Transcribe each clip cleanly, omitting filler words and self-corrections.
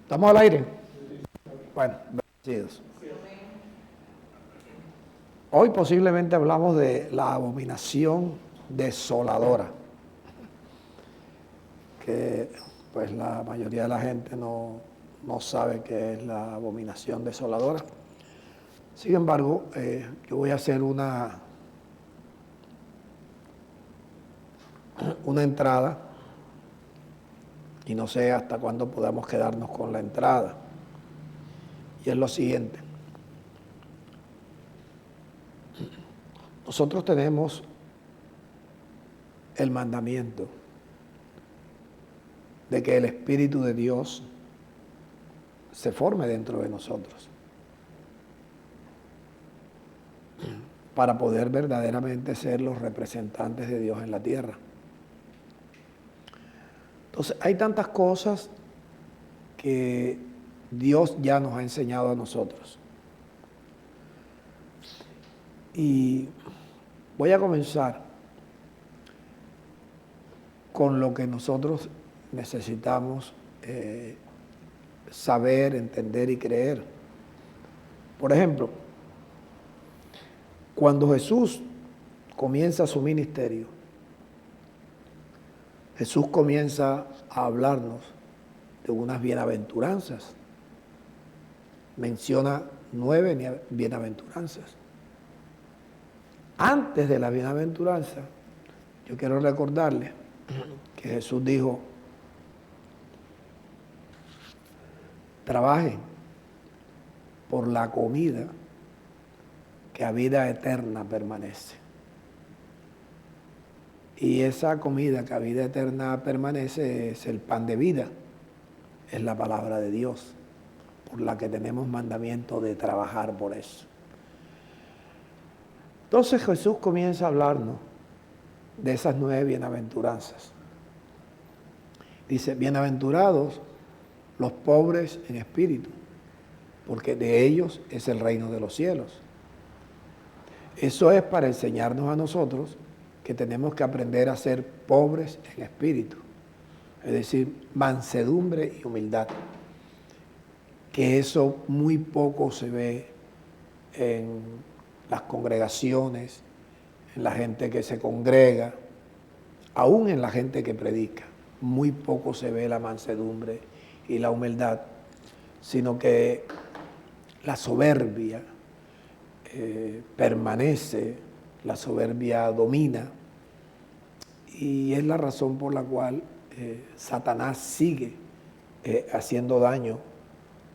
¿Estamos al aire? Bueno, bendecidos. Hoy posiblemente hablamos de la abominación desoladora, que pues la mayoría de la gente no sabe qué es la abominación desoladora. Sin embargo, yo voy a hacer una entrada y no sé hasta cuándo podamos quedarnos con la entrada. Y es lo siguiente. Nosotros tenemos el mandamiento de que el Espíritu de Dios se forme dentro de nosotros para poder verdaderamente ser los representantes de Dios en la tierra. Entonces, hay tantas cosas que Dios ya nos ha enseñado a nosotros. Y voy a comenzar con lo que nosotros necesitamos saber, entender y creer. Por ejemplo, cuando Jesús comienza su ministerio, Jesús comienza a hablarnos de unas bienaventuranzas. Menciona 9 bienaventuranzas. Antes de la bienaventuranza, yo quiero recordarles que Jesús dijo: trabajen por la comida que a vida eterna permanece. Y esa comida que a vida eterna permanece es el pan de vida, es la palabra de Dios, por la que tenemos mandamiento de trabajar por eso. Entonces Jesús comienza a hablarnos de esas 9 bienaventuranzas. Dice: bienaventurados los pobres en espíritu, porque de ellos es el reino de los cielos. Eso es para enseñarnos a nosotros que tenemos que aprender a ser pobres en espíritu, es decir, mansedumbre y humildad, que eso muy poco se ve en las congregaciones, en la gente que se congrega, aún en la gente que predica. Muy poco se ve la mansedumbre y la humildad, sino que la soberbia permanece, la soberbia domina, y es la razón por la cual Satanás sigue haciendo daño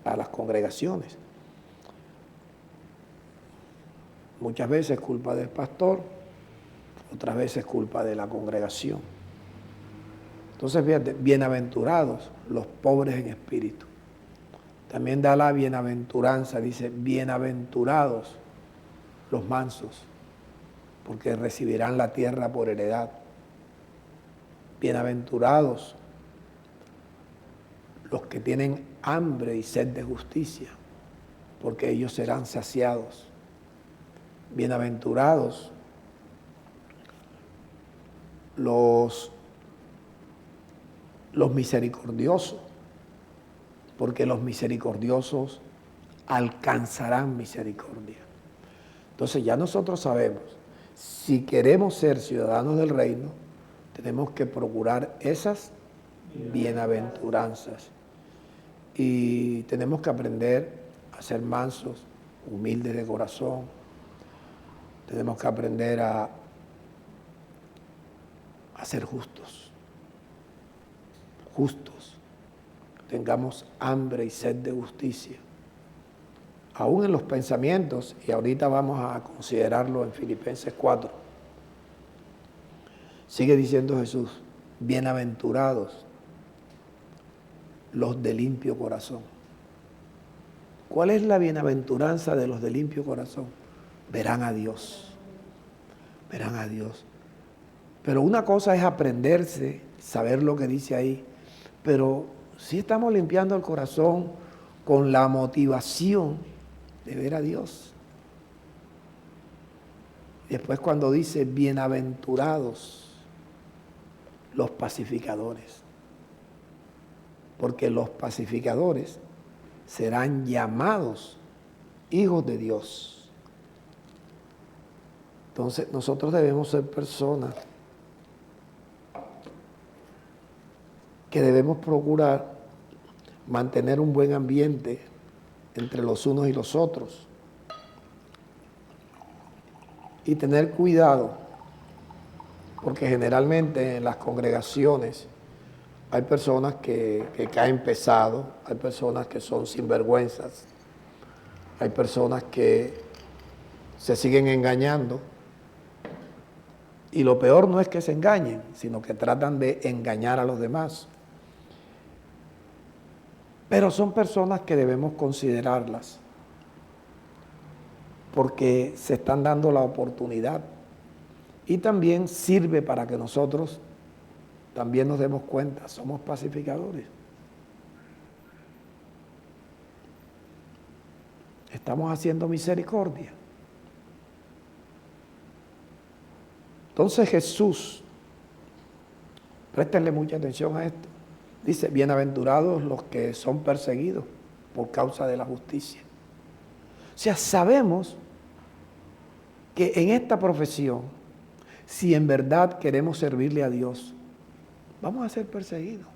a las congregaciones. Muchas veces culpa del pastor, otras veces culpa de la congregación. Entonces, fíjate, bienaventurados los pobres en espíritu. También da la bienaventuranza, dice: bienaventurados los mansos, porque recibirán la tierra por heredad. Bienaventurados los que tienen hambre y sed de justicia, porque ellos serán saciados. Bienaventurados los misericordiosos, porque los misericordiosos alcanzarán misericordia. Entonces ya nosotros sabemos, si queremos ser ciudadanos del reino, tenemos que procurar esas bienaventuranzas. Y tenemos que aprender a ser mansos, humildes de corazón. Tenemos que aprender a ser justos. Justos. Tengamos hambre y sed de justicia. Aún en los pensamientos, y ahorita vamos a considerarlo en Filipenses 4. Sigue diciendo Jesús: bienaventurados los de limpio corazón. ¿Cuál es la bienaventuranza de los de limpio corazón? Verán a Dios. Verán a Dios. Pero una cosa es aprenderse, saber lo que dice ahí, pero si estamos limpiando el corazón con la motivación de ver a Dios. Después, cuando dice bienaventurados los pacificadores. porque los pacificadores serán llamados hijos de Dios. Entonces nosotros debemos ser personas que debemos procurar mantener un buen ambiente entre los unos y los otros y tener cuidado, porque generalmente en las congregaciones hay personas que caen pesado, hay personas que son sinvergüenzas, hay personas que se siguen engañando. Y lo peor no es que se engañen, sino que tratan de engañar a los demás. Pero son personas que debemos considerarlas, porque se están dando la oportunidad. Y también sirve para que nosotros también nos demos cuenta, somos pacificadores. Estamos haciendo misericordia. Entonces Jesús, préstenle mucha atención a esto, dice, bienaventurados los que son perseguidos por causa de la justicia. O sea, sabemos que en esta profesión, si en verdad queremos servirle a Dios, vamos a ser perseguidos.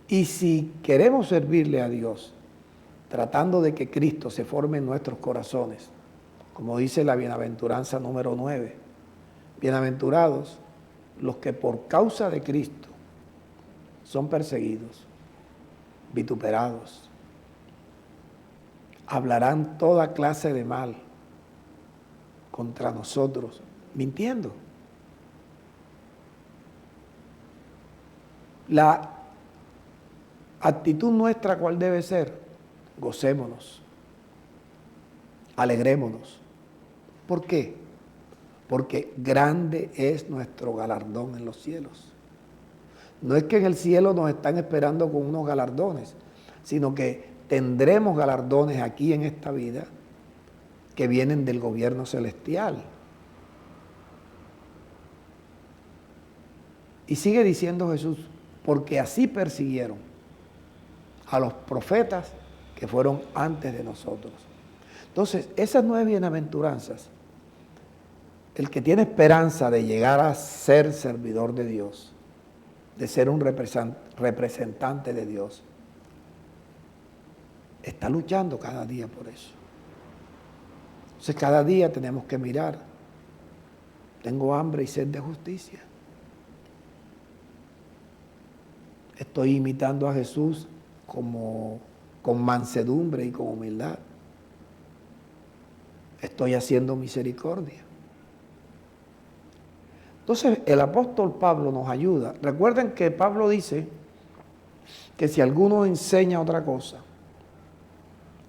Y si queremos servirle a Dios, tratando de que Cristo se forme en nuestros corazones, como dice la bienaventuranza número 9, bienaventurados los que por causa de Cristo son perseguidos, vituperados, hablarán toda clase de mal contra nosotros, mintiendo. La actitud nuestra, ¿cuál debe ser? Gocémonos, alegrémonos. ¿Por qué? Porque grande es nuestro galardón en los cielos. No es que en el cielo nos están esperando con unos galardones, sino que tendremos galardones aquí en esta vida que vienen del gobierno celestial. Y sigue diciendo Jesús, porque así persiguieron a los profetas que fueron antes de nosotros. Entonces, esas 9 bienaventuranzas, el que tiene esperanza de llegar a ser servidor de Dios, de ser un representante de Dios, está luchando cada día por eso. Entonces, cada día tenemos que mirar, tengo hambre y sed de justicia. Estoy imitando a Jesús con mansedumbre y con humildad. Estoy haciendo misericordia. Entonces el apóstol Pablo nos ayuda. Recuerden que Pablo dice que si alguno enseña otra cosa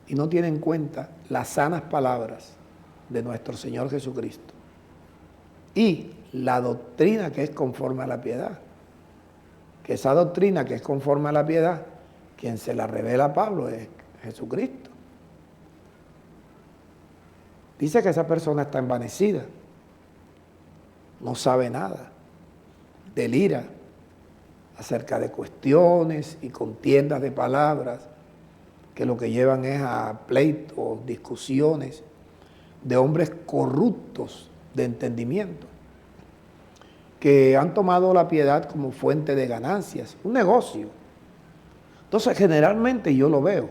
y no tiene en cuenta las sanas palabras de nuestro Señor Jesucristo y la doctrina que es conforme a la piedad, que esa doctrina que es conforme a la piedad, quien se la revela a Pablo es Jesucristo. Dice que esa persona está envanecida, no sabe nada, delira acerca de cuestiones y contiendas de palabras que lo que llevan es a pleitos, discusiones de hombres corruptos de entendimiento, que han tomado la piedad como fuente de ganancias, un negocio. Entonces, generalmente yo lo veo.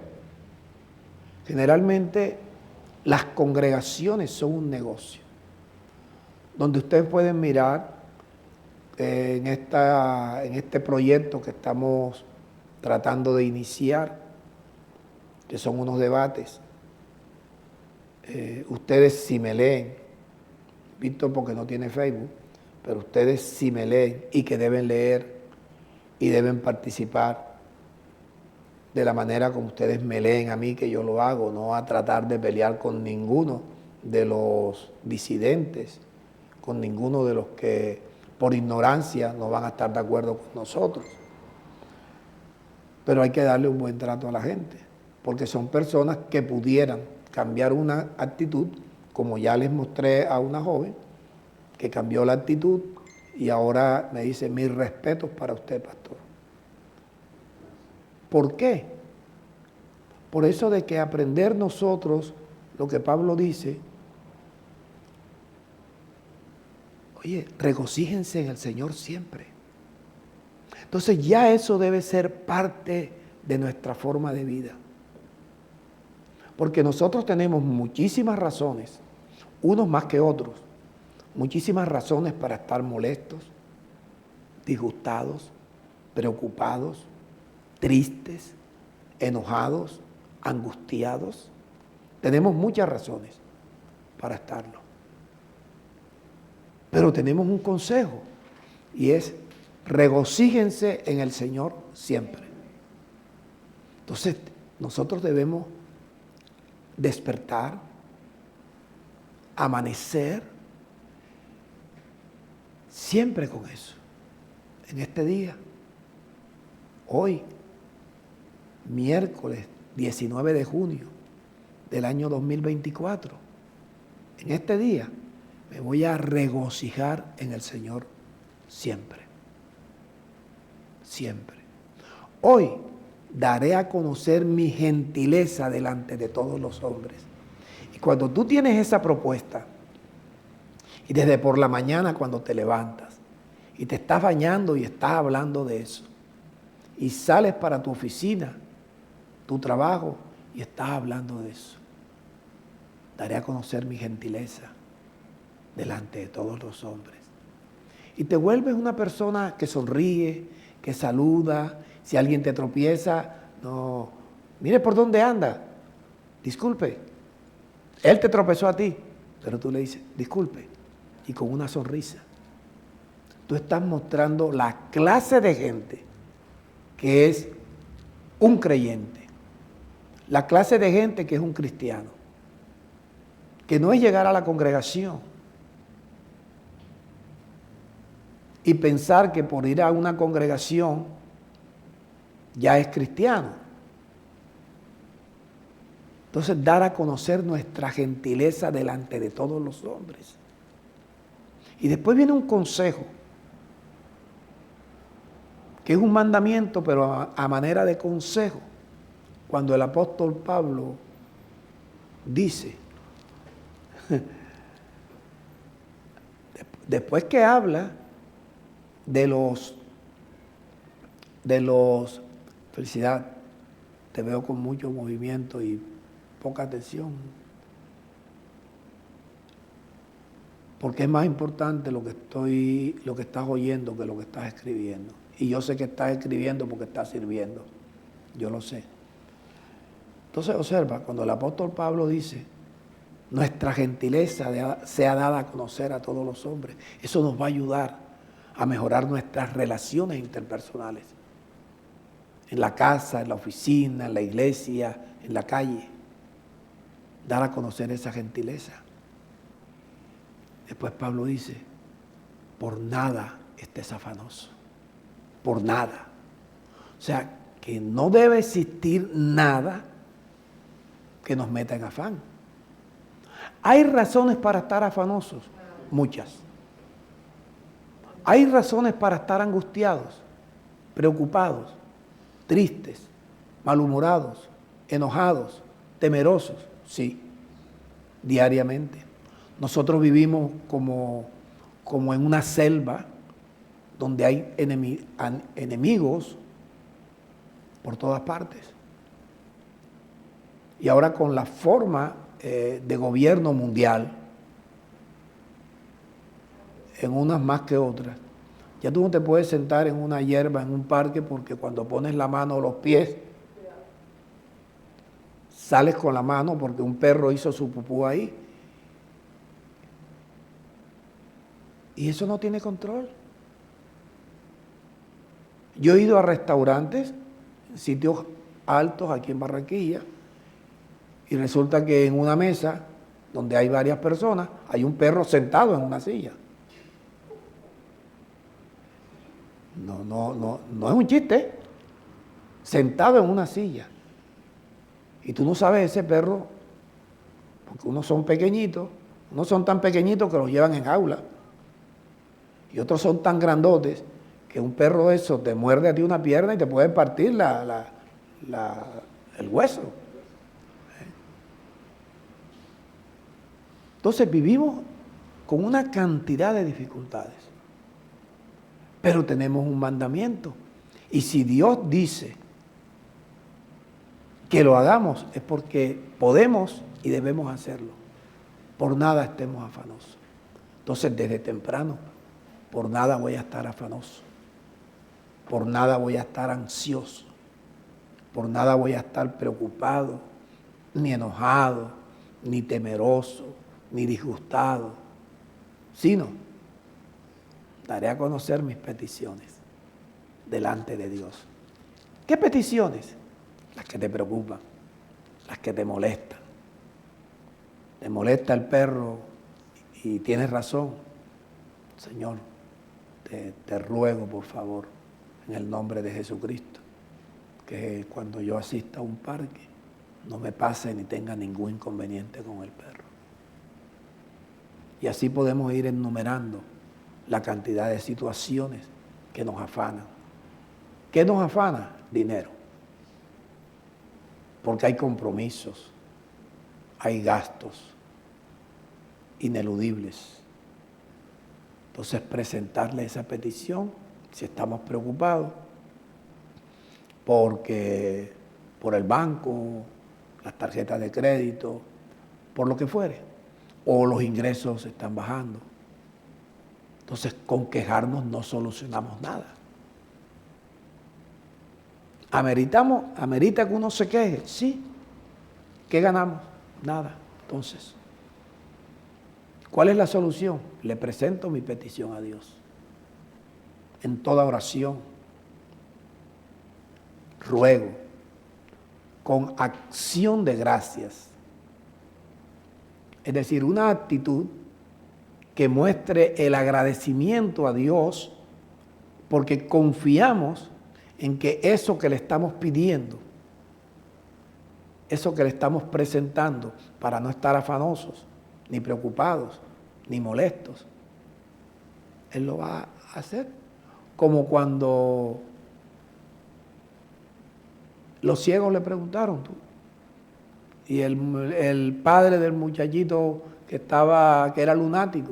Generalmente las congregaciones son un negocio, donde ustedes pueden mirar en este proyecto que estamos tratando de iniciar, que son unos debates. Ustedes si me leen, Víctor porque no tiene Facebook, pero ustedes si me leen y que deben leer y deben participar de la manera como ustedes me leen a mí, que yo lo hago, no a tratar de pelear con ninguno de los disidentes, con ninguno de los que por ignorancia no van a estar de acuerdo con nosotros. Pero hay que darle un buen trato a la gente, porque son personas que pudieran cambiar una actitud, como ya les mostré a una joven, que cambió la actitud y ahora me dice, mis respetos para usted, pastor. ¿Por qué? Por eso de que aprender nosotros lo que Pablo dice, oye, regocíjense en el Señor siempre. Entonces ya eso debe ser parte de nuestra forma de vida. Porque nosotros tenemos muchísimas razones, unos más que otros, muchísimas razones para estar molestos, disgustados, preocupados, tristes, enojados, angustiados. Tenemos muchas razones para estarlo. Pero tenemos un consejo y es regocíjense en el Señor siempre. Entonces, nosotros debemos despertar, amanecer siempre con eso. En este día, hoy, miércoles 19 de junio del año 2024, en este día me voy a regocijar en el Señor siempre. Siempre. Hoy daré a conocer mi gentileza delante de todos los hombres. Y cuando tú tienes esa propuesta, y desde por la mañana cuando te levantas, y te estás bañando y estás hablando de eso, y sales para tu oficina, tu trabajo, y estás hablando de eso, daré a conocer mi gentileza delante de todos los hombres. Y te vuelves una persona que sonríe, que saluda. Si alguien te tropieza, no, mire por dónde anda, disculpe. Él te tropezó a ti, pero tú le dices, disculpe, y con una sonrisa. Tú estás mostrando la clase de gente que es un creyente, la clase de gente que es un cristiano, que no es llegar a la congregación y pensar que por ir a una congregación ya es cristiano. Entonces, dar a conocer nuestra gentileza delante de todos los hombres. Y después viene un consejo, que es un mandamiento, pero a manera de consejo. Cuando el apóstol Pablo dice, después que habla de los, felicidad, te veo con mucho movimiento y poca atención, porque es más importante lo que estás oyendo que lo que estás escribiendo. Y yo sé que estás escribiendo porque estás sirviendo, yo lo sé. Entonces observa, cuando el apóstol Pablo dice, nuestra gentileza sea dada a conocer a todos los hombres, eso nos va a ayudar a mejorar nuestras relaciones interpersonales. En la casa, en la oficina, en la iglesia, en la calle. Dar a conocer esa gentileza. Después Pablo dice, por nada estés afanoso. Por nada. O sea, que no debe existir nada que nos meta en afán. ¿Hay razones para estar afanosos? Muchas. ¿Hay razones para estar angustiados, preocupados, tristes, malhumorados, enojados, temerosos? Sí, diariamente. Nosotros vivimos como en una selva donde hay enemigos por todas partes. Y ahora con la forma de gobierno mundial, en unas más que otras, ya tú no te puedes sentar en una hierba, en un parque, porque cuando pones la mano o los pies, sales con la mano porque un perro hizo su pupú ahí. Y eso no tiene control. Yo he ido a restaurantes, sitios altos aquí en Barranquilla, y resulta que en una mesa donde hay varias personas, hay un perro sentado en una silla. No es un chiste, sentado en una silla. Y tú no sabes ese perro, porque unos son pequeñitos, unos son tan pequeñitos que los llevan en jaula, y otros son tan grandotes que un perro de esos te muerde a ti una pierna y te puede partir la el hueso. Entonces vivimos con una cantidad de dificultades, pero tenemos un mandamiento. Y si Dios dice que lo hagamos, es porque podemos y debemos hacerlo. Por nada estemos afanosos. Entonces desde temprano, por nada voy a estar afanoso, por nada voy a estar ansioso, por nada voy a estar preocupado, ni enojado, ni temeroso, ni disgustado, sino daré a conocer mis peticiones delante de Dios. ¿Qué peticiones? Las que te preocupan, las que te molestan. Te molesta el perro y tienes razón. Señor, te ruego por favor, en el nombre de Jesucristo, que cuando yo asista a un parque no me pase ni tenga ningún inconveniente con el perro. Y así podemos ir enumerando la cantidad de situaciones que nos afanan. ¿Qué nos afana? Dinero. Porque hay compromisos, hay gastos ineludibles. Entonces presentarle esa petición, si estamos preocupados, porque por el banco, las tarjetas de crédito, por lo que fuere, o los ingresos están bajando. Entonces con quejarnos no solucionamos nada. ¿Amerita que uno se queje? Sí. ¿Qué ganamos? Nada. Entonces, ¿cuál es la solución? Le presento mi petición a Dios. En toda oración, ruego, con acción de gracias. Es decir, una actitud que muestre el agradecimiento a Dios porque confiamos en que eso que le estamos pidiendo, eso que le estamos presentando para no estar afanosos, ni preocupados, ni molestos, Él lo va a hacer. Como cuando los ciegos le preguntaron, y el padre del muchachito que era lunático,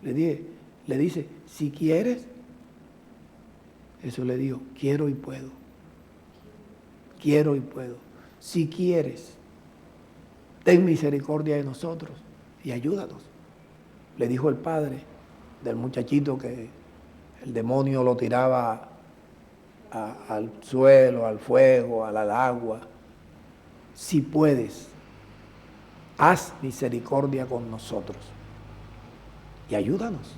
le dice, si quieres, Jesús le dijo, quiero y puedo. Quiero y puedo. Si quieres, ten misericordia de nosotros y ayúdanos. Le dijo el padre del muchachito que el demonio lo tiraba al suelo, al fuego, al agua. Si puedes, haz misericordia con nosotros y ayúdanos.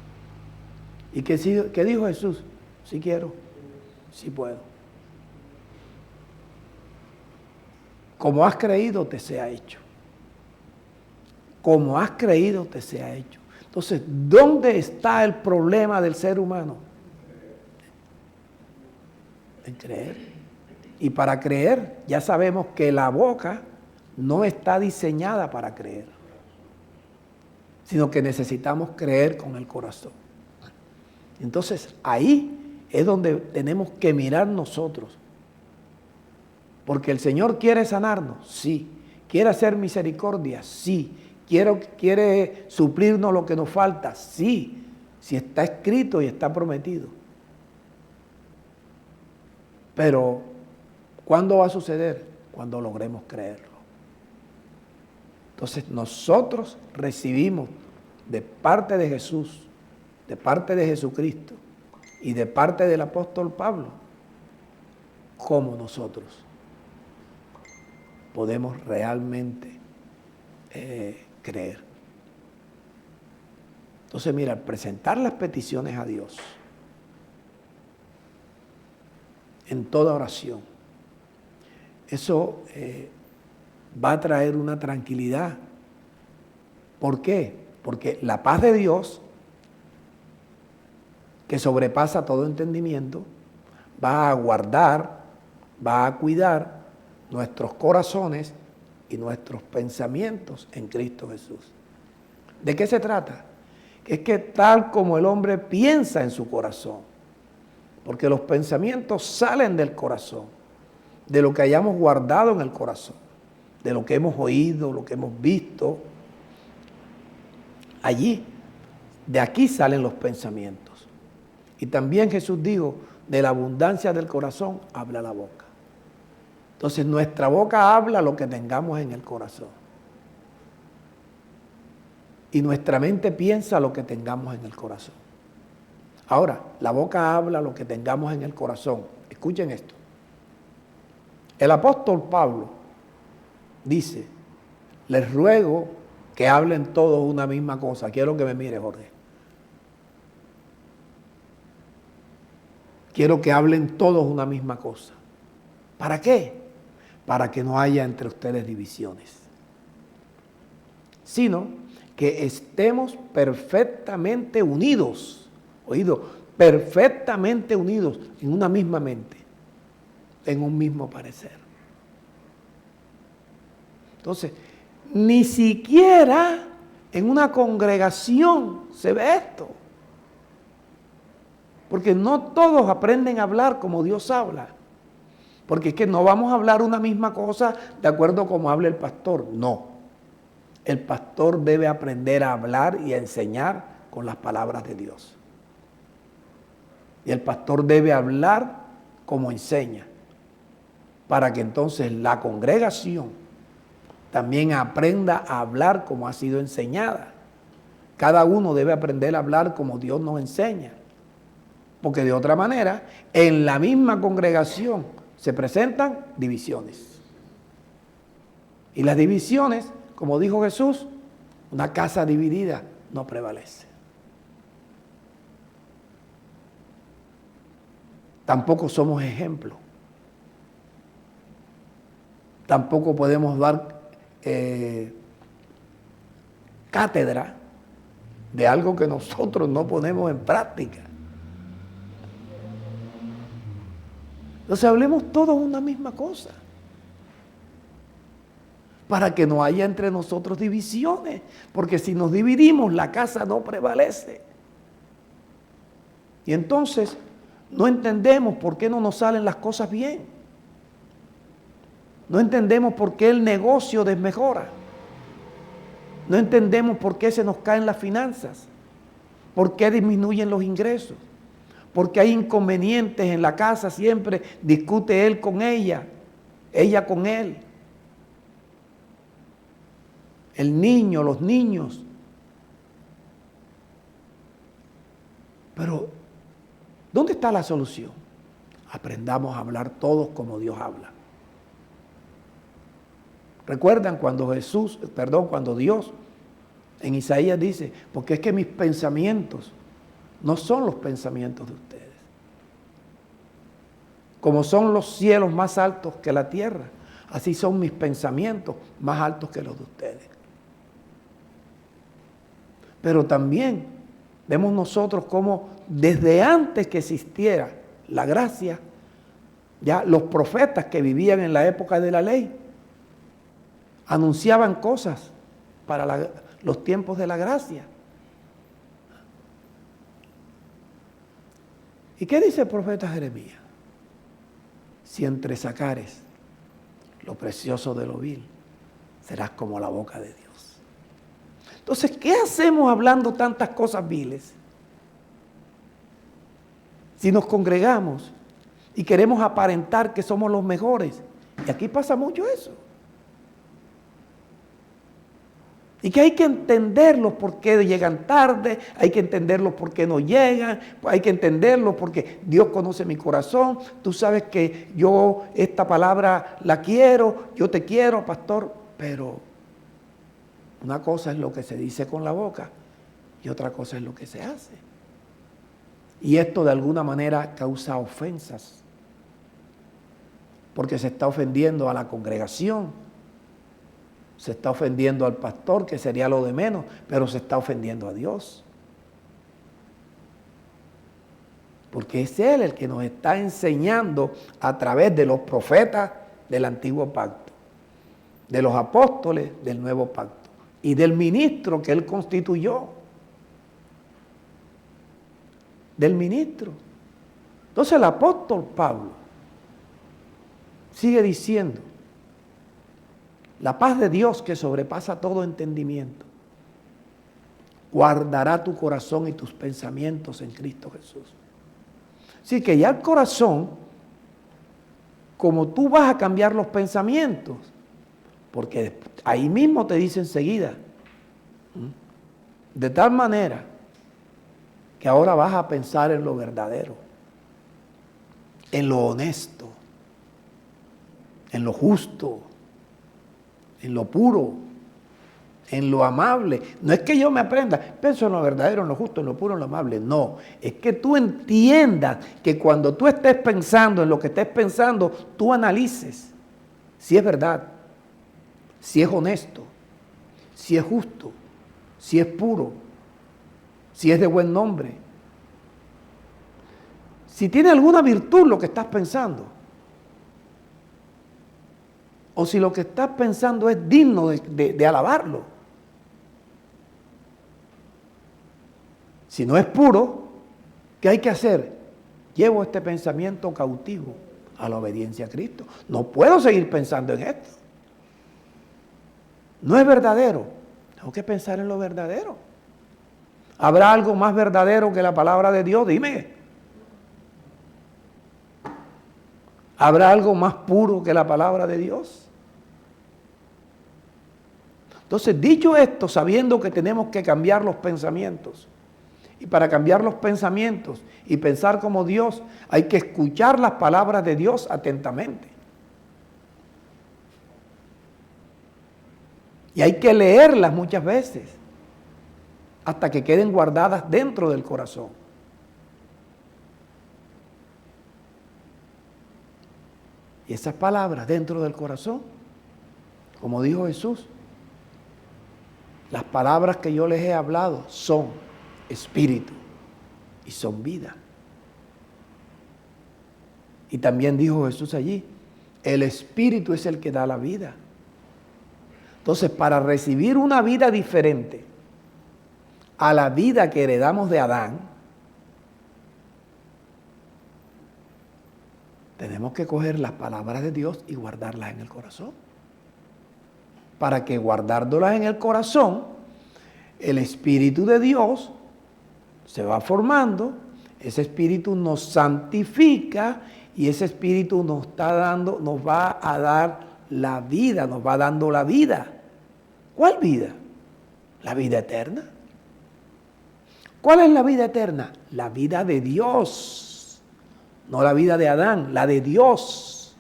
¿Y qué dijo Jesús? Si quiero, si puedo. Como has creído, te sea hecho. Como has creído, te sea hecho. Entonces, ¿dónde está el problema del ser humano? En creer. Y para creer, ya sabemos que la boca no está diseñada para creer, sino que necesitamos creer con el corazón. Entonces, ahí es donde tenemos que mirar nosotros. Porque el Señor quiere sanarnos, sí. Quiere hacer misericordia, sí. Quiere suplirnos lo que nos falta, sí. Si está escrito y está prometido. Pero, ¿cuándo va a suceder? Cuando logremos creerlo. Entonces, nosotros recibimos de parte de Jesús, de parte de Jesucristo y de parte del apóstol Pablo, como nosotros podemos realmente creer. Entonces, mira, al presentar las peticiones a Dios en toda oración, eso va a traer una tranquilidad. ¿Por qué? Porque la paz de Dios, que sobrepasa todo entendimiento, va a guardar, va a cuidar nuestros corazones y nuestros pensamientos en Cristo Jesús. ¿De qué se trata? Es que tal como el hombre piensa en su corazón, porque los pensamientos salen del corazón, de lo que hayamos guardado en el corazón, de lo que hemos oído, lo que hemos visto. Allí, de aquí salen los pensamientos. Y también Jesús dijo, de la abundancia del corazón habla la boca. Entonces nuestra boca habla lo que tengamos en el corazón. Y nuestra mente piensa lo que tengamos en el corazón. Ahora, la boca habla lo que tengamos en el corazón. Escuchen esto. El apóstol Pablo dice, les ruego que hablen todos una misma cosa. Quiero que me mire, Jorge. Quiero que hablen todos una misma cosa. ¿Para qué? Para que no haya entre ustedes divisiones, sino que estemos perfectamente unidos, oído, perfectamente unidos en una misma mente, en un mismo parecer. Entonces, ni siquiera en una congregación se ve esto, porque no todos aprenden a hablar como Dios habla. Porque es que no vamos a hablar una misma cosa de acuerdo a cómo habla el pastor. No. El pastor debe aprender a hablar y a enseñar con las palabras de Dios. Y el pastor debe hablar como enseña, para que entonces la congregación también aprenda a hablar como ha sido enseñada. Cada uno debe aprender a hablar como Dios nos enseña. Porque de otra manera, en la misma congregación se presentan divisiones. Y las divisiones, como dijo Jesús, una casa dividida no prevalece. Tampoco somos ejemplo. Tampoco podemos dar cátedra de algo que nosotros no ponemos en práctica. Entonces hablemos todos una misma cosa, para que no haya entre nosotros divisiones, porque si nos dividimos la casa no prevalece. Y entonces no entendemos por qué no nos salen las cosas bien. No entendemos por qué el negocio desmejora. No entendemos por qué se nos caen las finanzas, por qué disminuyen los ingresos. Porque hay inconvenientes en la casa, siempre discute él con ella con él. El niño, los niños. Pero, ¿dónde está la solución? Aprendamos a hablar todos como Dios habla. ¿Recuerdan cuando Dios en Isaías dice, porque es que mis pensamientos no son los pensamientos de ustedes? Como son los cielos más altos que la tierra, así son mis pensamientos más altos que los de ustedes. Pero también vemos nosotros cómo desde antes que existiera la gracia, ya los profetas que vivían en la época de la ley anunciaban cosas para los tiempos de la gracia. ¿Y qué dice el profeta Jeremías? Si entresacares lo precioso de lo vil, serás como la boca de Dios. Entonces, ¿qué hacemos hablando tantas cosas viles? Si nos congregamos y queremos aparentar que somos los mejores. Y aquí pasa mucho eso. Y que hay que entenderlos por qué llegan tarde, hay que entenderlos por qué no llegan, hay que entenderlos porque Dios conoce mi corazón. Tú sabes que yo esta palabra la quiero, yo te quiero, pastor, pero una cosa es lo que se dice con la boca y otra cosa es lo que se hace. Y esto de alguna manera causa ofensas, porque se está ofendiendo a la congregación. Se está ofendiendo al pastor, que sería lo de menos, pero se está ofendiendo a Dios. Porque es Él el que nos está enseñando a través de los profetas del antiguo pacto, de los apóstoles del nuevo pacto y del ministro que Él constituyó. Del ministro. Entonces el apóstol Pablo Sigue diciendo, la paz de Dios que sobrepasa todo entendimiento, guardará tu corazón y tus pensamientos en Cristo Jesús. Así que ya el corazón, como tú vas a cambiar los pensamientos, porque ahí mismo te dice enseguida, de tal manera que ahora vas a pensar en lo verdadero, en lo honesto, en lo justo, en lo puro, en lo amable. No es que yo me aprenda, pienso en lo verdadero, en lo justo, en lo puro, en lo amable. No, es que tú entiendas que cuando tú estés pensando en lo que estés pensando, tú analices si es verdad, si es honesto, si es justo, si es puro, si es de buen nombre, si tiene alguna virtud lo que estás pensando, o si lo que estás pensando es digno de alabarlo. Si no es puro, ¿qué hay que hacer? Llevo este pensamiento cautivo a la obediencia a Cristo. No puedo seguir pensando en esto. No es verdadero. Tengo que pensar en lo verdadero. ¿Habrá algo más verdadero que la palabra de Dios? Dime. ¿Habrá algo más puro que la palabra de Dios? Entonces, dicho esto, sabiendo que tenemos que cambiar los pensamientos, y para cambiar los pensamientos y pensar como Dios, hay que escuchar las palabras de Dios atentamente. Y hay que leerlas muchas veces, hasta que queden guardadas dentro del corazón. Y esas palabras dentro del corazón, como dijo Jesús, las palabras que yo les he hablado son espíritu y son vida. Y también dijo Jesús allí, el espíritu es el que da la vida. Entonces, para recibir una vida diferente a la vida que heredamos de Adán, tenemos que coger las palabras de Dios y guardarlas en el corazón. Para que guardándolas en el corazón, el Espíritu de Dios se va formando, ese Espíritu nos santifica y ese Espíritu nos va a dar la vida, nos va dando la vida. ¿Cuál vida? La vida eterna. ¿Cuál es la vida eterna? La vida de Dios, no la vida de Adán, la de Dios,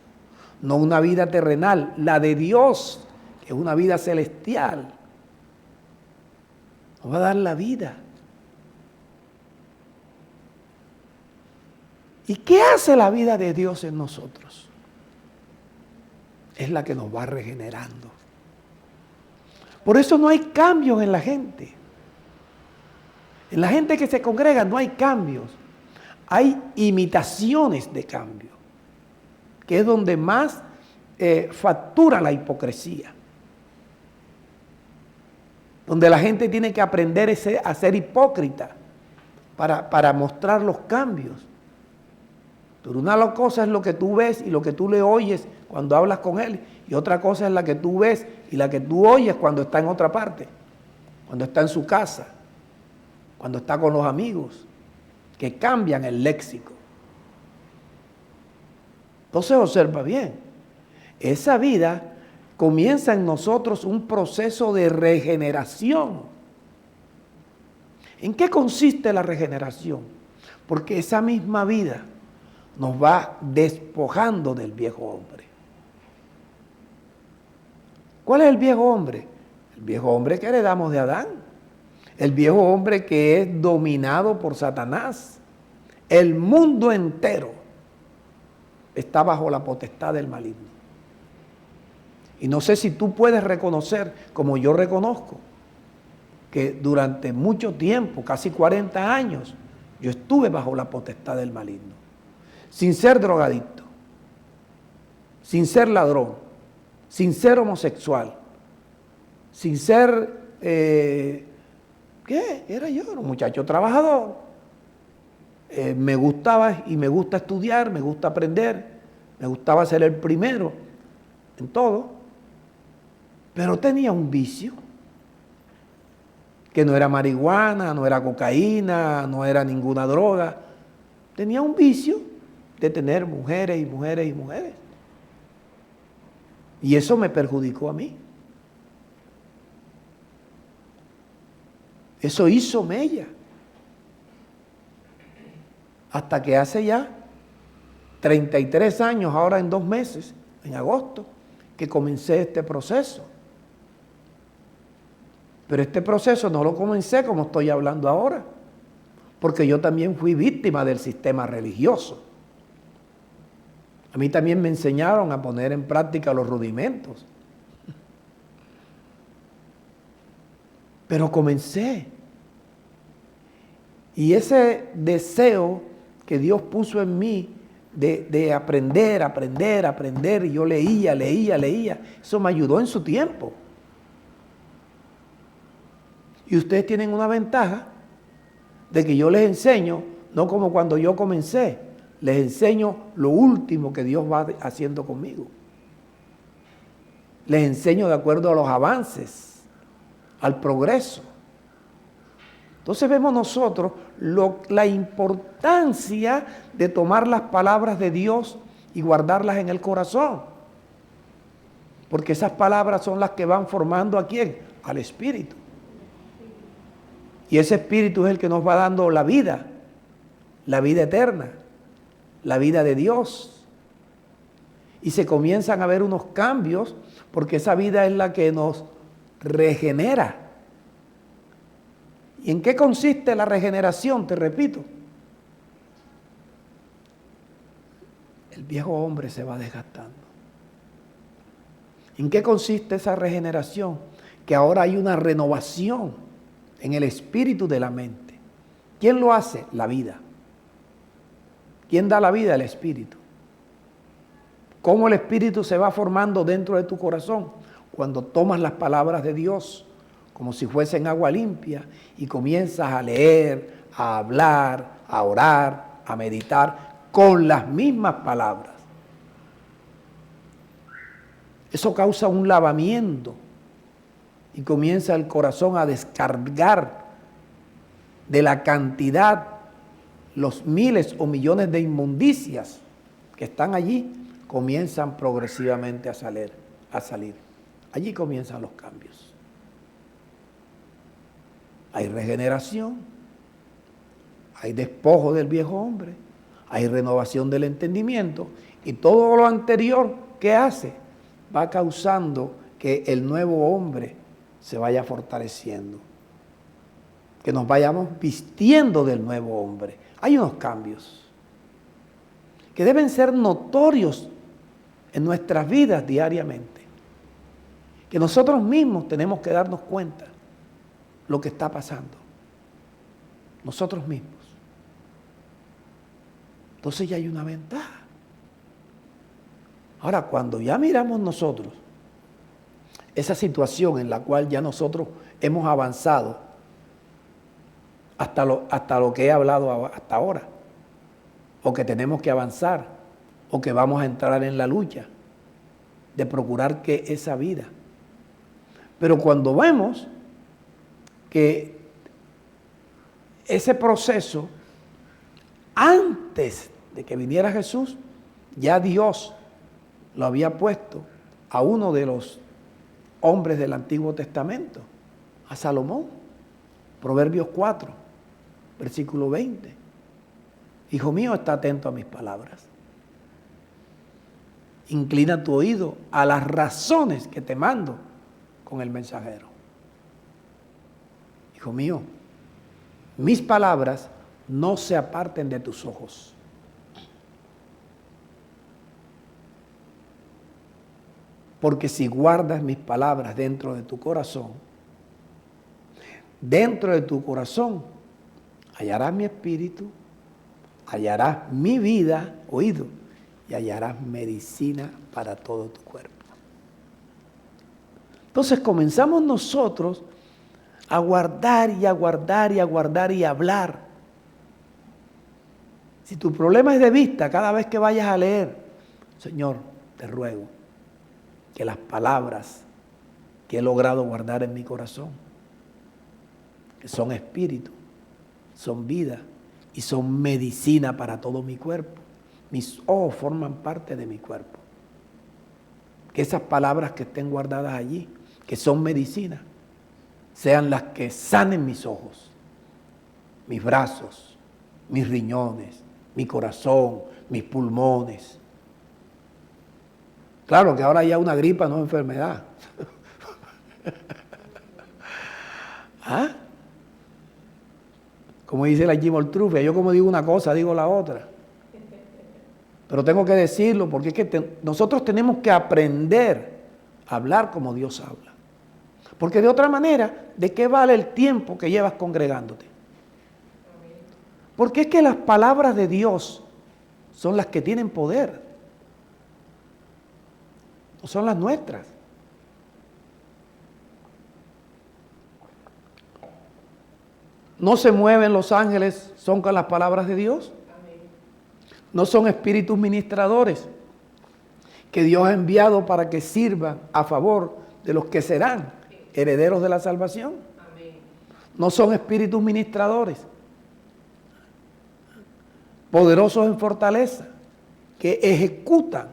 no una vida terrenal, la de Dios, que es una vida celestial. Nos va a dar la vida. ¿Y qué hace la vida de Dios en nosotros? Es la que nos va regenerando. Por eso no hay cambios en la gente. En la gente que se congrega no hay cambios. Hay imitaciones de cambio, que es donde más factura la hipocresía. Donde la gente tiene que aprender a ser hipócrita para mostrar los cambios. Pero una cosa es lo que tú ves y lo que tú le oyes cuando hablas con él, y otra cosa es la que tú ves y la que tú oyes cuando está en otra parte, cuando está en su casa, cuando está con los amigos, que cambian el léxico. Entonces observa bien, esa vida comienza en nosotros un proceso de regeneración. ¿En qué consiste la regeneración? Porque esa misma vida nos va despojando del viejo hombre. ¿Cuál es el viejo hombre? El viejo hombre que heredamos de Adán. El viejo hombre que es dominado por Satanás. El mundo entero está bajo la potestad del maligno. Y no sé si tú puedes reconocer, como yo reconozco, que durante mucho tiempo, casi 40 años, yo estuve bajo la potestad del maligno. Sin ser drogadicto, sin ser ladrón, sin ser homosexual, sin ser, ¿qué? Era yo, un muchacho trabajador. Me gustaba y me gusta estudiar, me gusta aprender, Me gustaba ser el primero en todo, pero tenía un vicio, que no era marihuana, no era cocaína, no era ninguna droga. Tenía un vicio de tener mujeres y mujeres y mujeres. Y eso me perjudicó a mí. Eso hizo mella. Hasta que hace ya 33 años, ahora en 2 meses, en agosto, que comencé este proceso. Pero este proceso no lo comencé como estoy hablando ahora, porque yo también fui víctima del sistema religioso. A mí también me enseñaron a poner en práctica los rudimentos. Pero comencé. Y ese deseo que Dios puso en mí de aprender, y yo leía, eso me ayudó en su tiempo. Y ustedes tienen una ventaja de que yo les enseño, no como cuando yo comencé, les enseño lo último que Dios va haciendo conmigo. Les enseño de acuerdo a los avances, al progreso. Entonces vemos nosotros la importancia de tomar las palabras de Dios y guardarlas en el corazón. Porque esas palabras son las que van formando ¿a quién? Al Espíritu. Y ese Espíritu es el que nos va dando la vida eterna, la vida de Dios. Y se comienzan a ver unos cambios porque esa vida es la que nos regenera. ¿Y en qué consiste la regeneración? Te repito. El viejo hombre se va desgastando. ¿En qué consiste esa regeneración? Que ahora hay una renovación en el espíritu de la mente. ¿Quién lo hace? La vida. ¿Quién da la vida? El espíritu. ¿Cómo el espíritu se va formando dentro de tu corazón? Cuando tomas las palabras de Dios como si fuesen agua limpia y comienzas a leer, a hablar, a orar, a meditar con las mismas palabras. Eso causa un lavamiento y comienza el corazón a descargar de la cantidad, los miles o millones de inmundicias que están allí, comienzan progresivamente a salir. Allí comienzan los cambios. Hay regeneración, hay despojo del viejo hombre, hay renovación del entendimiento y todo lo anterior que hace va causando que el nuevo hombre se vaya fortaleciendo, que nos vayamos vistiendo del nuevo hombre. Hay unos cambios que deben ser notorios en nuestras vidas diariamente, que nosotros mismos tenemos que darnos cuenta lo que está pasando, nosotros mismos. Entonces ya hay una ventaja. Ahora, cuando ya miramos nosotros esa situación en la cual ya nosotros hemos avanzado hasta lo que he hablado hasta ahora, o que tenemos que avanzar, o que vamos a entrar en la lucha de procurar que esa vida. Pero cuando vemos que ese proceso, antes de que viniera Jesús, ya Dios lo había puesto a uno de los hombres del Antiguo Testamento, a Salomón. Proverbios 4, versículo 20. Hijo mío, está atento a mis palabras. Inclina tu oído a las razones que te mando con el mensajero. Hijo mío, mis palabras no se aparten de tus ojos. Porque si guardas mis palabras dentro de tu corazón hallarás mi espíritu, hallarás mi vida, oído, y hallarás medicina para todo tu cuerpo. Entonces comenzamos nosotros a guardar y a guardar y a guardar y a hablar. Si tu problema es de vista, cada vez que vayas a leer, Señor, te ruego que las palabras que he logrado guardar en mi corazón, que son espíritu, son vida y son medicina para todo mi cuerpo. Mis ojos forman parte de mi cuerpo. Que esas palabras que estén guardadas allí, que son medicina, sean las que sanen mis ojos, mis brazos, mis riñones, mi corazón, mis pulmones. Claro que ahora ya una gripa no es enfermedad. ¿Ah? Como dice la Jim Oltrufia, yo como digo una cosa, digo la otra. Pero tengo que decirlo porque es que nosotros tenemos que aprender a hablar como Dios habla. Porque de otra manera, ¿de qué vale el tiempo que llevas congregándote? Porque es que las palabras de Dios son las que tienen poder. No son las nuestras. No se mueven los ángeles, son con las palabras de Dios. No son espíritus ministradores que Dios ha enviado para que sirvan a favor de los que serán herederos de la salvación. No son espíritus ministradores poderosos en fortaleza que ejecutan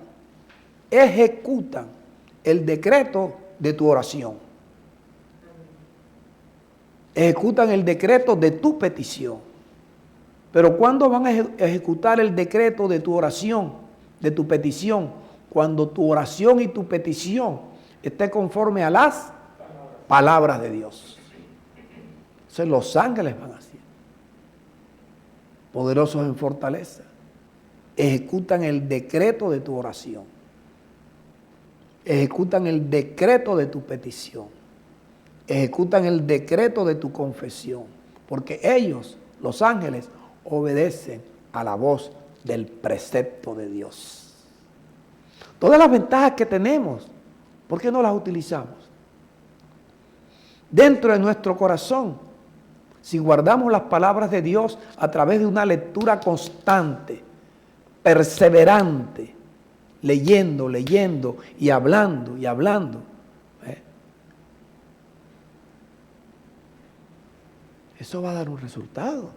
el decreto de tu oración. Ejecutan el decreto de tu petición. Pero ¿cuándo van a ejecutar el decreto de tu oración, de tu petición? Cuando tu oración y tu petición esté conforme a las palabras de Dios. Entonces los ángeles van así, poderosos en fortaleza. Ejecutan el decreto de tu oración. Ejecutan el decreto de tu petición. Ejecutan el decreto de tu confesión. Porque ellos, los ángeles, obedecen a la voz del precepto de Dios. Todas las ventajas que tenemos, ¿por qué no las utilizamos? Dentro de nuestro corazón, si guardamos las palabras de Dios a través de una lectura constante, perseverante, leyendo y hablando, eso va a dar un resultado.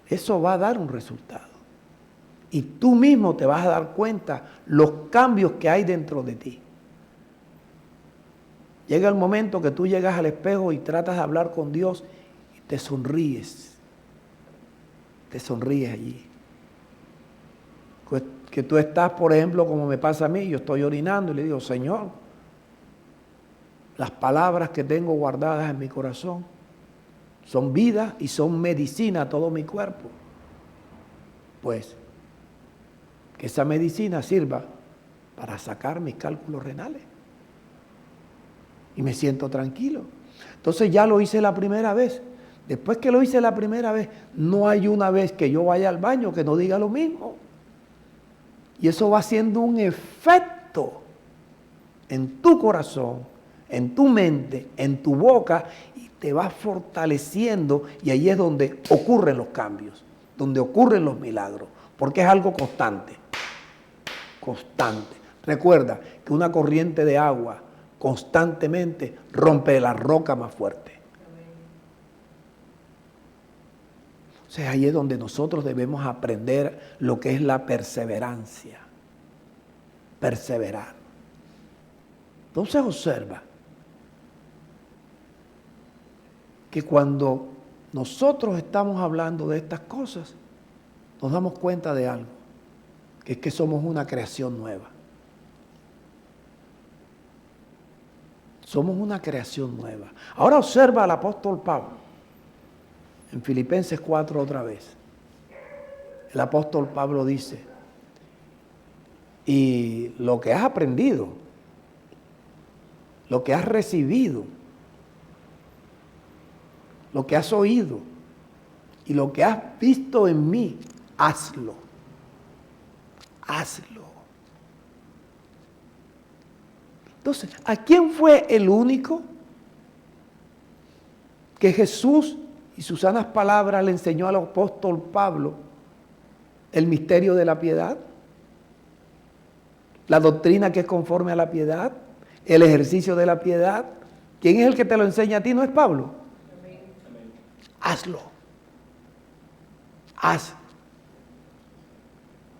Eso va a dar un resultado. Y tú mismo te vas a dar cuenta los cambios que hay dentro de ti. Llega el momento que tú llegas al espejo y tratas de hablar con Dios y te sonríes. Te sonríes allí. Que tú estás, por ejemplo, como me pasa a mí, yo estoy orinando y le digo, Señor, las palabras que tengo guardadas en mi corazón son vida y son medicina a todo mi cuerpo. Pues, que esa medicina sirva para sacar mis cálculos renales. Y me siento tranquilo. Entonces ya lo hice la primera vez. Después que lo hice la primera vez, no hay una vez que yo vaya al baño que no diga lo mismo. Y eso va haciendo un efecto en tu corazón, en tu mente, en tu boca, y te va fortaleciendo, y ahí es donde ocurren los cambios, donde ocurren los milagros, porque es algo constante, constante. Recuerda que una corriente de agua constantemente rompe la roca más fuerte. O sea, ahí es donde nosotros debemos aprender lo que es la perseverancia. Perseverar. Entonces observa que cuando nosotros estamos hablando de estas cosas, nos damos cuenta de algo, que es que somos una creación nueva. Somos una creación nueva. Ahora observa al apóstol Pablo, en Filipenses 4 otra vez. El apóstol Pablo dice, y lo que has aprendido, lo que has recibido, lo que has oído y lo que has visto en mí, hazlo. Hazlo. Entonces, ¿a quién fue el único que Jesús y sus sanas palabras le enseñó al apóstol Pablo el misterio de la piedad, la doctrina que es conforme a la piedad, el ejercicio de la piedad. ¿Quién es el que te lo enseña a ti? ¿No es Pablo? Amén. Hazlo. Haz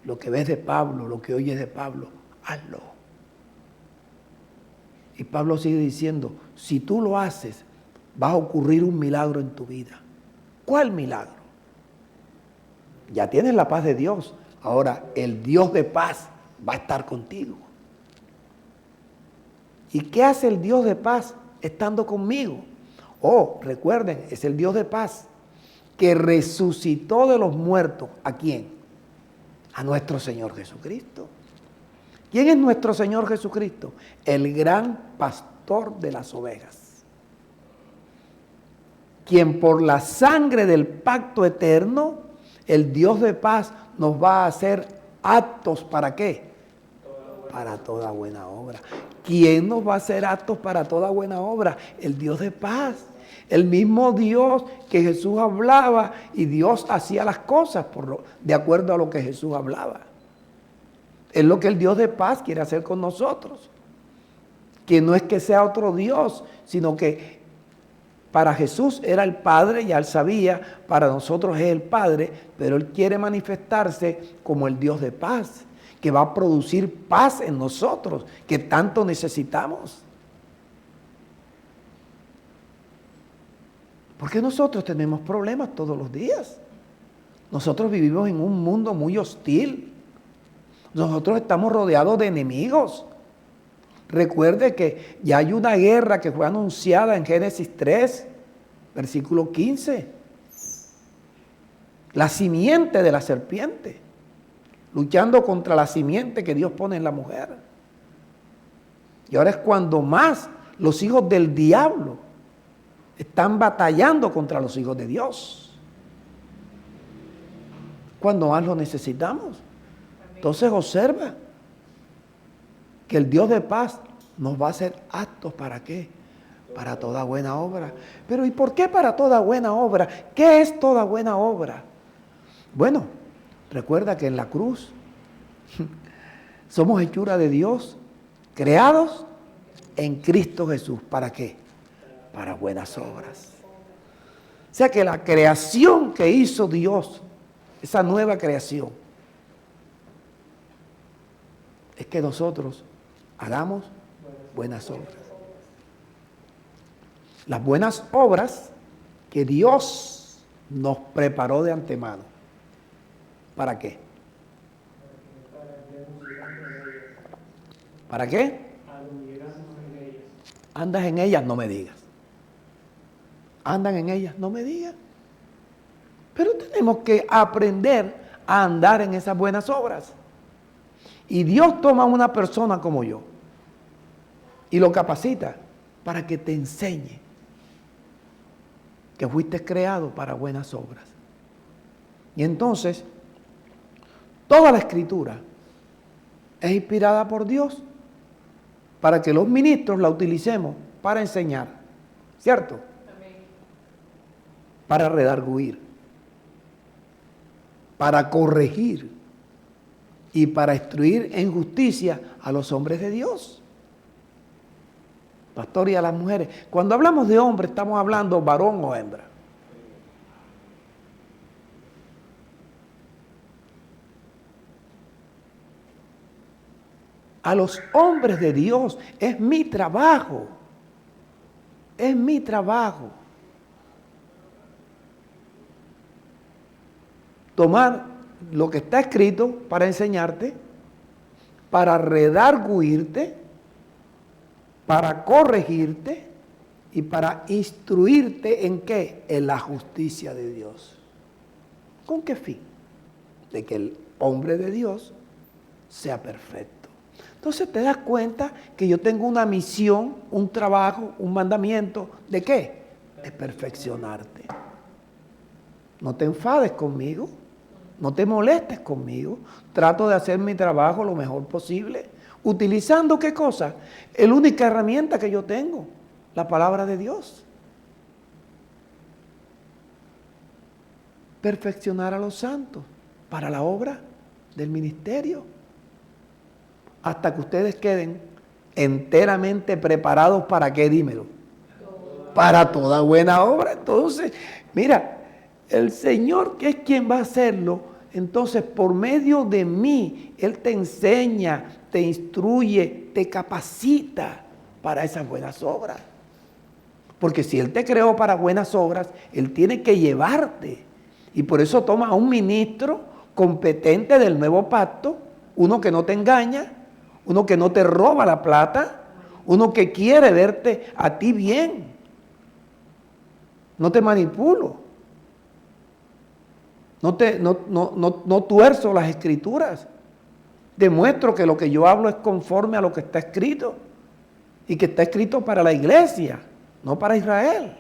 lo que ves de Pablo, lo que oyes de Pablo, hazlo. Y Pablo sigue diciendo, si tú lo haces, va a ocurrir un milagro en tu vida. ¿Cuál milagro? Ya tienes la paz de Dios. Ahora, el Dios de paz va a estar contigo. ¿Y qué hace el Dios de paz estando conmigo? Oh, recuerden, es el Dios de paz que resucitó de los muertos. ¿A quién? A nuestro Señor Jesucristo. ¿Quién es nuestro Señor Jesucristo? El gran pastor de las ovejas. Quien por la sangre del pacto eterno, el Dios de paz nos va a hacer aptos ¿para qué? Para toda buena obra. ¿Quién nos va a hacer aptos para toda buena obra? El Dios de paz. El mismo Dios que Jesús hablaba y Dios hacía las cosas de acuerdo a lo que Jesús hablaba. Es lo que el Dios de paz quiere hacer con nosotros. Que no es que sea otro Dios, sino que para Jesús era el Padre, ya él sabía, para nosotros es el Padre, pero él quiere manifestarse como el Dios de paz, que va a producir paz en nosotros, que tanto necesitamos. Porque nosotros tenemos problemas todos los días. Nosotros vivimos en un mundo muy hostil. Nosotros estamos rodeados de enemigos. Recuerde que ya hay una guerra que fue anunciada en Génesis 3, versículo 15. La simiente de la serpiente, luchando contra la simiente que Dios pone en la mujer. Y ahora es cuando más los hijos del diablo están batallando contra los hijos de Dios. Cuando más lo necesitamos. Entonces observa que el Dios de paz nos va a hacer aptos ¿para qué? Para toda buena obra. Pero ¿y por qué para toda buena obra? ¿Qué es toda buena obra? Bueno, recuerda que en la cruz somos hechura de Dios, creados en Cristo Jesús. ¿Para qué? Para buenas obras. O sea que la creación que hizo Dios, esa nueva creación, es que nosotros hagamos buenas obras. Las buenas obras que Dios nos preparó de antemano. ¿Para qué? ¿Para qué? ¿Andas en ellas? No me digas. ¿Andan en ellas? No me digas. Pero tenemos que aprender a andar en esas buenas obras. Y Dios toma a una persona como yo y lo capacita para que te enseñe que fuiste creado para buenas obras. Y entonces, toda la Escritura es inspirada por Dios para que los ministros la utilicemos para enseñar, ¿cierto? Amén. Para redarguir, para corregir y para instruir en justicia a los hombres de Dios. Pastor, y a las mujeres. Cuando hablamos de hombre, estamos hablando varón o hembra. A los hombres de Dios es mi trabajo. Es mi trabajo. Tomar lo que está escrito para enseñarte, para redarguirte, para corregirte y para instruirte en qué? En la justicia de Dios. ¿Con qué fin? De que el hombre de Dios sea perfecto. Entonces te das cuenta que yo tengo una misión, un trabajo, un mandamiento. ¿De qué? De perfeccionarte. No te enfades conmigo, no te molestes conmigo. Trato de hacer mi trabajo lo mejor posible. ¿Utilizando qué cosa? La única herramienta que yo tengo, la palabra de Dios. Perfeccionar a los santos. para la obra del ministerio. Hasta que ustedes queden enteramente preparados para qué, dímelo. Para toda buena obra. Entonces, mira, el Señor, que es quien va a hacerlo, entonces por medio de mí, Él te enseña, te instruye, te capacita para esas buenas obras. Porque si Él te creó para buenas obras, Él tiene que llevarte. Y por eso toma a un ministro competente del nuevo pacto, uno que no te engaña, uno que no te roba la plata, uno que quiere verte a ti bien. No te manipulo. No tuerzo las escrituras. Demuestro que lo que yo hablo es conforme a lo que está escrito. Y que está escrito para la iglesia, no para Israel.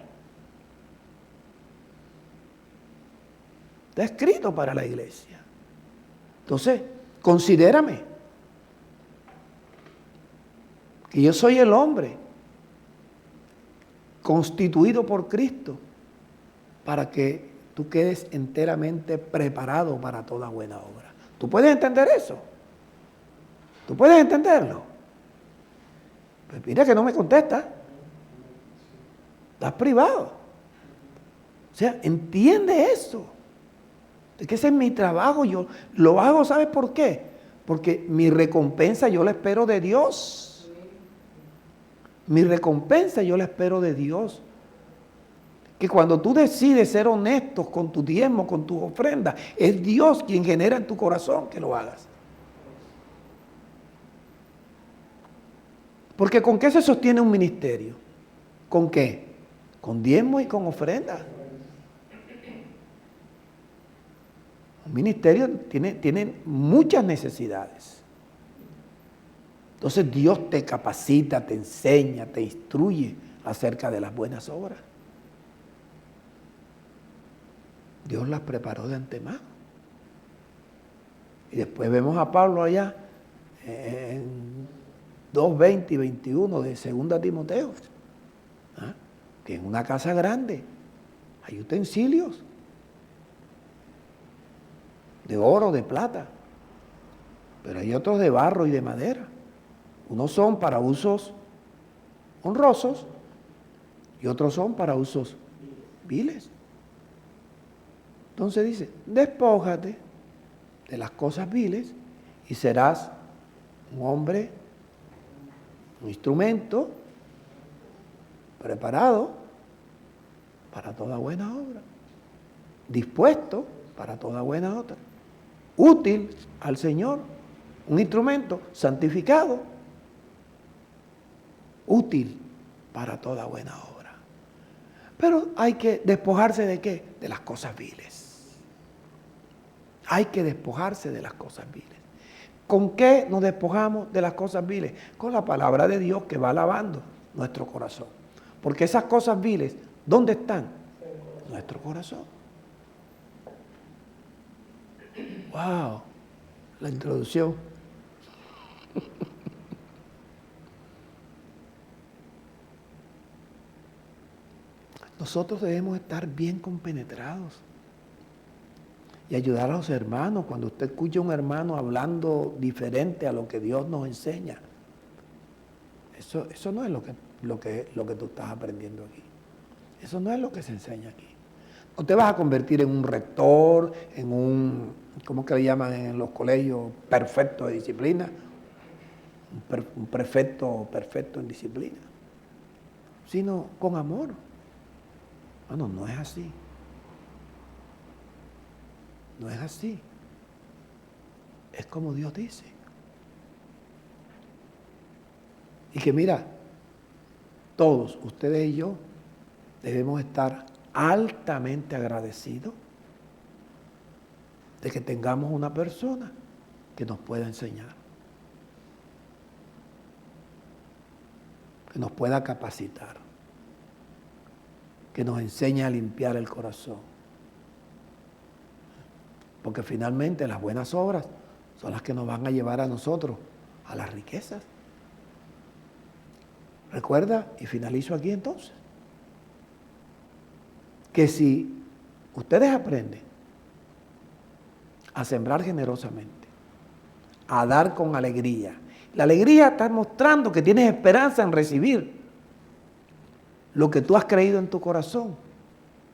Está escrito para la iglesia. Entonces, considérame que yo soy el hombre constituido por Cristo para que tú quedes enteramente preparado para toda buena obra. ¿Tú puedes entender eso? ¿Tú puedes entenderlo? Pues mira que no me contesta. Estás privado. O sea, entiende eso. Es que ese es mi trabajo. Yo lo hago, ¿sabes por qué? Porque mi recompensa yo la espero de Dios. Mi recompensa yo la espero de Dios. Que cuando tú decides ser honestos con tu diezmo, con tus ofrendas, es Dios quien genera en tu corazón que lo hagas. Porque ¿con qué se sostiene un ministerio? ¿Con qué? Con diezmo y con ofrenda. Un ministerio tiene muchas necesidades. Entonces Dios te capacita, te enseña, te instruye acerca de las buenas obras. Dios las preparó de antemano. Y después vemos a Pablo allá en 2:20 y 21 de 2 Timoteo, que en una casa grande hay utensilios de oro, de plata, pero hay otros de barro y de madera. Unos son para usos honrosos y otros son para usos viles. Entonces dice, despójate de las cosas viles y serás un hombre, un instrumento preparado para toda buena obra, dispuesto para toda buena obra, útil al Señor, un instrumento santificado, útil para toda buena obra. Pero hay que despojarse ¿de qué? De las cosas viles. Hay que despojarse de las cosas viles. ¿Con qué nos despojamos de las cosas viles? Con la palabra de Dios que va lavando nuestro corazón. Porque esas cosas viles, ¿dónde están? En nuestro corazón. ¡Wow! La introducción. Nosotros debemos estar bien compenetrados y ayudar a los hermanos. Cuando usted escucha a un hermano hablando diferente a lo que Dios nos enseña, eso no es lo que tú estás aprendiendo aquí. Eso no es lo que se enseña aquí. No te vas a convertir en un rector, en un, ¿cómo que le llaman en los colegios? Perfecto de disciplina. Un prefecto perfecto en disciplina. Sino con amor. Bueno, no es así. No es así. Es como Dios dice. Y que mira, todos, ustedes y yo, debemos estar altamente agradecidos de que tengamos una persona que nos pueda enseñar, que nos pueda capacitar, que nos enseñe a limpiar el corazón. Porque finalmente las buenas obras son las que nos van a llevar a nosotros a las riquezas. Recuerda, y finalizo aquí entonces, que si ustedes aprenden a sembrar generosamente, a dar con alegría. La alegría está mostrando que tienes esperanza en recibir lo que tú has creído en tu corazón,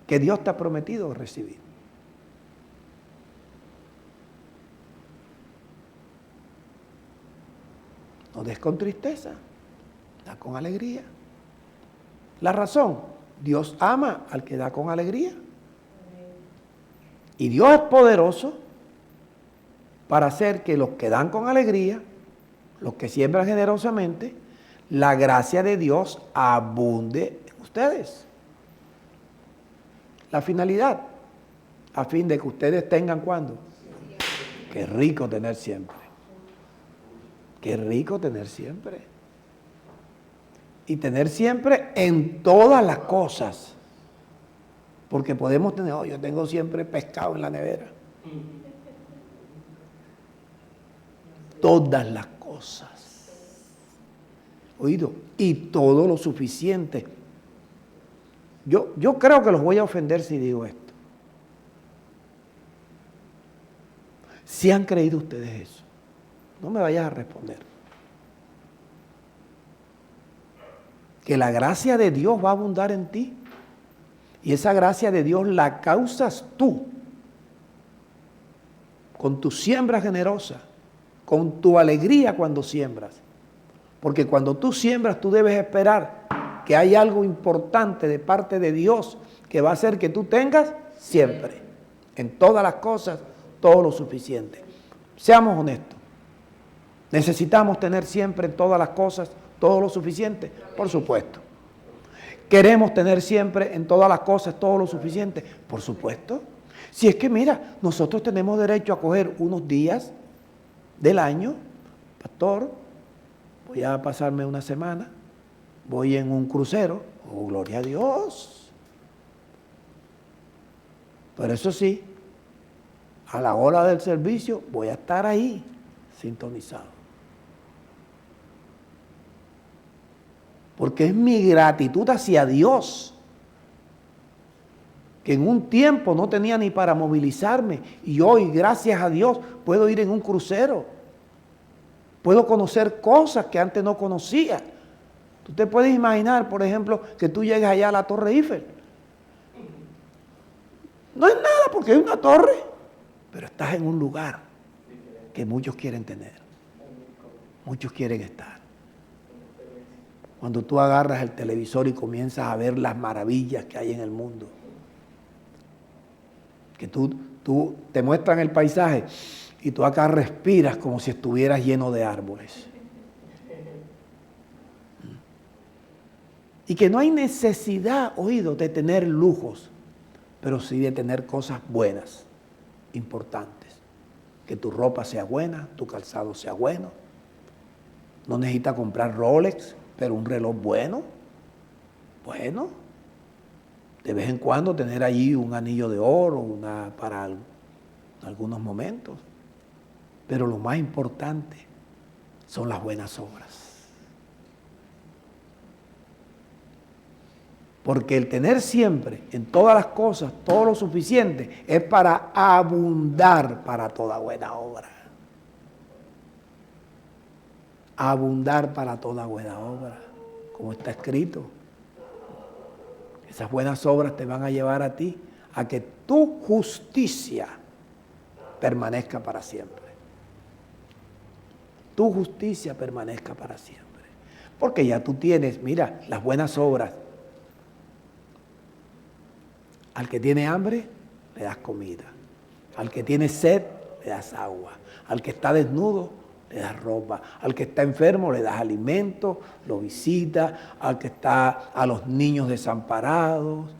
que Dios te ha prometido recibir. No des con tristeza, da con alegría. La razón, Dios ama al que da con alegría. Y Dios es poderoso para hacer que los que dan con alegría, los que siembran generosamente, la gracia de Dios abunde en ustedes. La finalidad, a fin de que ustedes tengan ¿cuándo? Qué rico tener siempre. Qué rico tener siempre. Y tener siempre en todas las cosas. Porque podemos tener, yo tengo siempre pescado en la nevera. Todas las cosas. Oído, y todo lo suficiente. Yo creo que los voy a ofender si digo esto. ¿Si han creído ustedes eso? No me vayas a responder. Que la gracia de Dios va a abundar en ti. Y esa gracia de Dios la causas tú. Con tu siembra generosa. Con tu alegría cuando siembras. Porque cuando tú siembras, tú debes esperar que hay algo importante de parte de Dios que va a hacer que tú tengas siempre. En todas las cosas, todo lo suficiente. Seamos honestos. ¿Necesitamos tener siempre en todas las cosas todo lo suficiente? Por supuesto. ¿Queremos tener siempre en todas las cosas todo lo suficiente? Por supuesto. Si es que mira, nosotros tenemos derecho a coger unos días del año, pastor, voy a pasarme una semana, voy en un crucero, oh gloria a Dios. Pero eso sí, a la hora del servicio voy a estar ahí, sintonizado. Porque es mi gratitud hacia Dios, que en un tiempo no tenía ni para movilizarme y hoy, gracias a Dios, puedo ir en un crucero. Puedo conocer cosas que antes no conocía. Tú te puedes imaginar, por ejemplo, que tú llegues allá a la Torre Eiffel. No es nada porque es una torre, pero estás en un lugar que muchos quieren tener. Muchos quieren estar. Cuando tú agarras el televisor y comienzas a ver las maravillas que hay en el mundo. Que tú te muestran el paisaje y tú acá respiras como si estuvieras lleno de árboles. Y que no hay necesidad, oído, de tener lujos, pero sí de tener cosas buenas, importantes. Que tu ropa sea buena, tu calzado sea bueno. No necesitas comprar Rolex, pero un reloj bueno. Bueno, de vez en cuando tener allí un anillo de oro, para algunos momentos. Pero lo más importante son las buenas obras. Porque el tener siempre en todas las cosas todo lo suficiente es para abundar para toda buena obra. Abundar para toda buena obra, como está escrito. Esas buenas obras te van a llevar a ti a que tu justicia permanezca para siempre. Tu justicia permanezca para siempre. Porque ya tú tienes, mira, las buenas obras. Al que tiene hambre, le das comida. Al que tiene sed, le das agua. Al que está desnudo, le das ropa. Al que está enfermo, le das alimento, lo visitas. A los niños desamparados,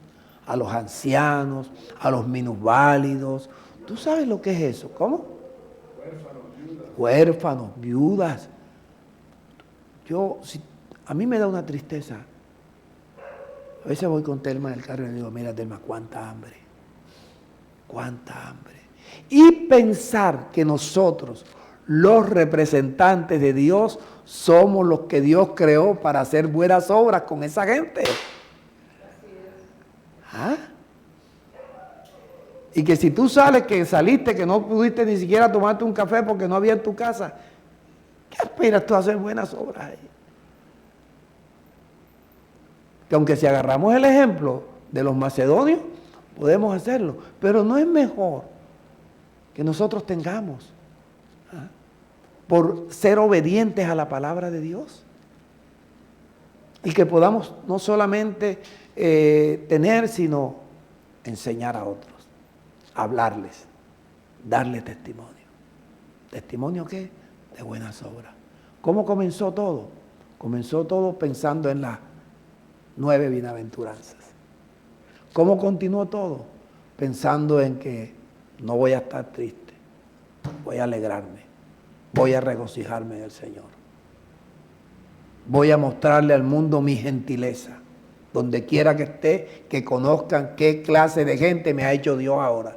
a los ancianos, a los minusválidos. ¿Tú sabes lo que es eso? ¿Cómo? Huérfanos, viudas. A mí me da una tristeza. A veces voy con Telma en el carro y le digo, mira Telma, cuánta hambre. Cuánta hambre. Y pensar que nosotros, los representantes de Dios, somos los que Dios creó para hacer buenas obras con esa gente. ¿Ah? Y que si tú saliste, que no pudiste ni siquiera tomarte un café porque no había en tu casa, ¿qué aspiras tú a hacer buenas obras ahí? Que aunque si agarramos el ejemplo de los macedonios, podemos hacerlo, pero no es mejor que nosotros tengamos, por ser obedientes a la palabra de Dios, y que podamos no solamente tener, sino enseñar a otros, hablarles, darle testimonio. ¿Testimonio qué? De buenas obras. ¿Cómo comenzó todo? Comenzó todo pensando en las 9 bienaventuranzas. ¿Cómo continuó todo? Pensando en que no voy a estar triste, voy a alegrarme, voy a regocijarme en el Señor. Voy a mostrarle al mundo mi gentileza. Donde quiera que esté, que conozcan qué clase de gente me ha hecho Dios ahora.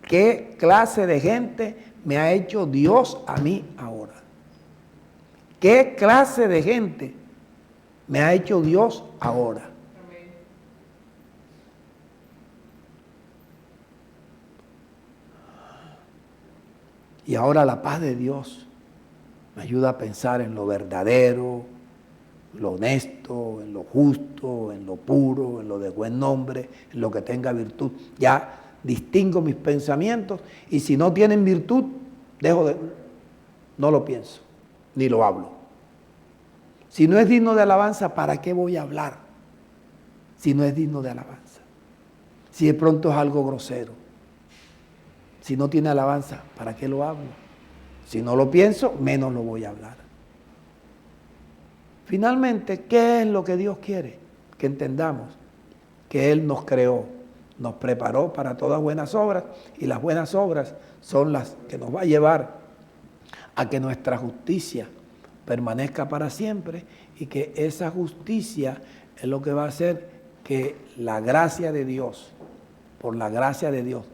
¿Qué clase de gente me ha hecho Dios a mí ahora? ¿Qué clase de gente me ha hecho Dios ahora? Y ahora la paz de Dios me ayuda a pensar en lo verdadero, lo honesto, en lo justo, en lo puro, en lo de buen nombre, en lo que tenga virtud. Ya distingo mis pensamientos y si no tienen virtud, no lo pienso, ni lo hablo. Si no es digno de alabanza, ¿para qué voy a hablar? Si no es digno de alabanza. Si de pronto es algo grosero. Si no tiene alabanza, ¿para qué lo hablo? Si no lo pienso, menos lo voy a hablar. Finalmente, ¿qué es lo que Dios quiere? Que entendamos que Él nos creó, nos preparó para todas buenas obras y las buenas obras son las que nos va a llevar a que nuestra justicia permanezca para siempre y que esa justicia es lo que va a hacer que la gracia de Dios, por la gracia de Dios,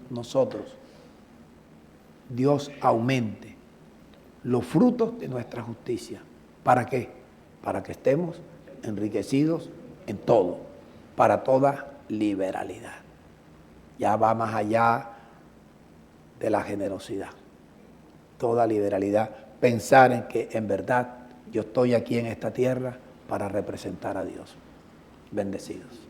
Dios aumente los frutos de nuestra justicia. ¿Para qué? Para que estemos enriquecidos en todo, para toda liberalidad. Ya va más allá de la generosidad. Toda liberalidad. Pensar en que en verdad yo estoy aquí en esta tierra para representar a Dios. Bendecidos.